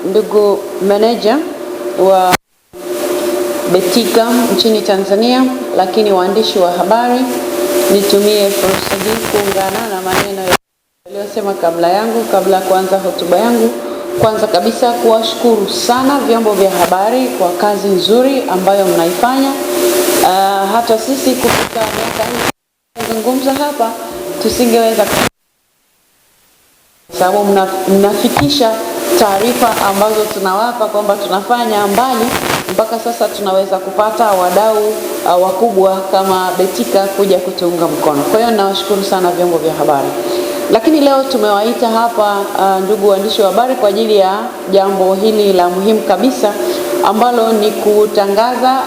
Ndugu meneja wa Betika nchini Tanzania, lakini waandishi wa habari, nitumie fursa hii kuungana na maneno yaliyosema kabla kuanza hotuba yangu. Kwanza kabisa kuwashukuru sana vyombo vya habari kwa kazi nzuri ambayo mnaifanya. Hata sisi kufika miaka hii kuzungumza hapa tusingeweza, sababu mnafikisha taarifa ambazo tunawapa kwamba tunafanya mbali, mpaka sasa tunaweza kupata wadau wakubwa kama Betika kuja kutuunga mkono. Kwa hiyo nawashukuru sana vyombo vya habari. Lakini leo tumewaita hapa ndugu waandishi wa habari kwa ajili ya jambo hili la muhimu kabisa, ambalo ni kutangaza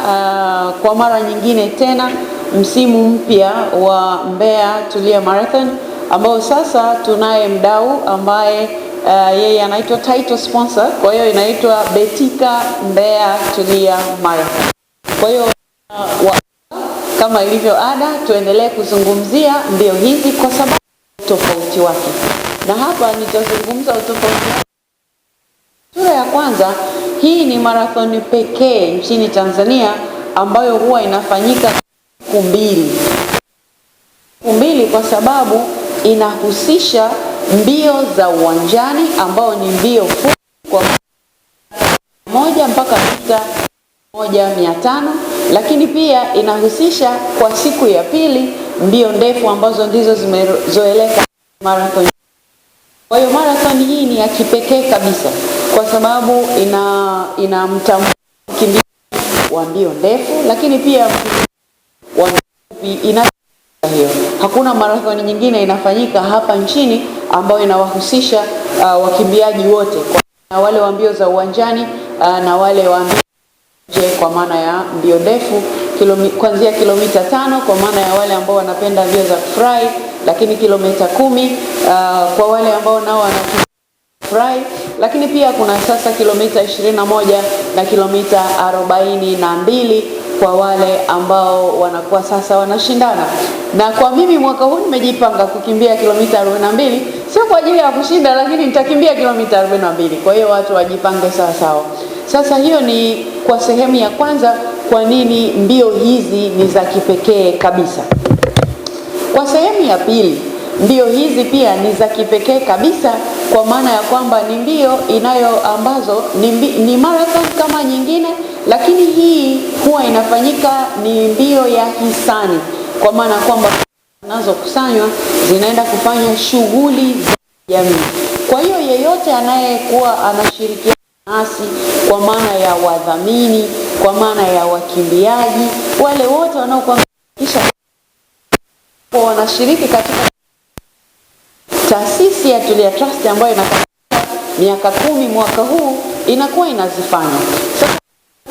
kwa mara nyingine tena msimu mpya wa Mbeya Tulia Marathon, ambao sasa tunaye mdau ambaye yeye anaitwa title sponsor. Kwa hiyo inaitwa Betika Mbeya Tulia Marathon. Kwa hiyo kama ilivyo ada, tuendelee kuzungumzia mbio hizi kwa sababu tofauti wake, na hapa nitazungumza utofauti. Sura ya kwanza, hii ni marathoni pekee nchini Tanzania ambayo huwa inafanyika siku mbili, kwa sababu inahusisha mbio za uwanjani ambao ni mbio fupi kwa 1 mpaka mita 1,500, lakini pia inahusisha kwa siku ya pili mbio ndefu ambazo ndizo zimezoeleka marathon. Kwa hiyo marathon hii ni ya kipekee kabisa kwa sababu ina mkimbiaji wa mbio ndefu, lakini pia wa fupi. Hiyo hakuna marathon nyingine inafanyika hapa nchini ambayo inawahusisha wakimbiaji wote, kwa wale wa mbio za uwanjani na wale wa mbio kwa maana ya mbio ndefu kuanzia kilomita 5 kwa maana ya wale ambao wanapenda mbio za kufurahi, lakini kilomita 10 kwa wale ambao nao wanafurahi, lakini pia kuna sasa kilomita 21 na kilomita 42 kwa wale ambao wanakuwa sasa wanashindana. Na kwa mimi mwaka huu nimejipanga kukimbia kilomita 42, sio kwa ajili ya kushinda, lakini nitakimbia kilomita 42. Kwa hiyo watu wajipange sawa sawa. Sasa hiyo ni kwa sehemu ya kwanza, kwa nini mbio hizi ni za kipekee kabisa. Kwa sehemu ya pili, mbio hizi pia ni za kipekee kabisa kwa maana ya kwamba ni mbio ambazo ni marathon kama nyingine, lakini hii huwa inafanyika ni mbio ya hisani, kwa maana kwamba zinazokusanywa zinaenda kufanya shughuli za jamii. Kwa hiyo yeyote anayekuwa anashirikiana nasi, kwa maana ya wadhamini, kwa maana ya wakimbiaji, wale wote wanaokuhakikisha wanashiriki katika taasisi ya Tulia Trust ambayo inafanya miaka 10 mwaka huu inakuwa inazifanya. Sasa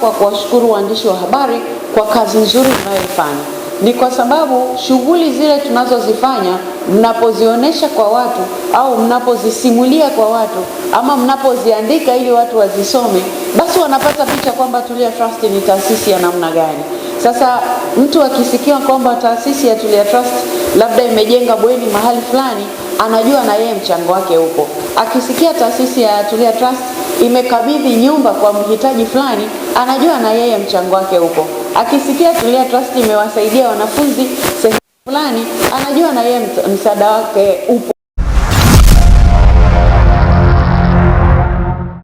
kwa kuwashukuru waandishi wa habari kwa kazi nzuri mnayoifanya, ni kwa sababu shughuli zile tunazozifanya mnapozionyesha kwa watu au mnapozisimulia kwa watu ama mnapoziandika ili watu wazisome, basi wanapata picha kwamba Tulia Trust ni taasisi ya namna gani. Sasa mtu akisikia kwamba taasisi ya Tulia Trust labda imejenga bweni mahali fulani, anajua na yeye mchango wake huko. Akisikia taasisi ya Tulia Trust imekabidhi nyumba kwa mhitaji fulani, anajua na yeye mchango wake huko. Akisikia Tulia Trust imewasaidia wanafunzi sehemu fulani, anajua na yeye msaada wake upo.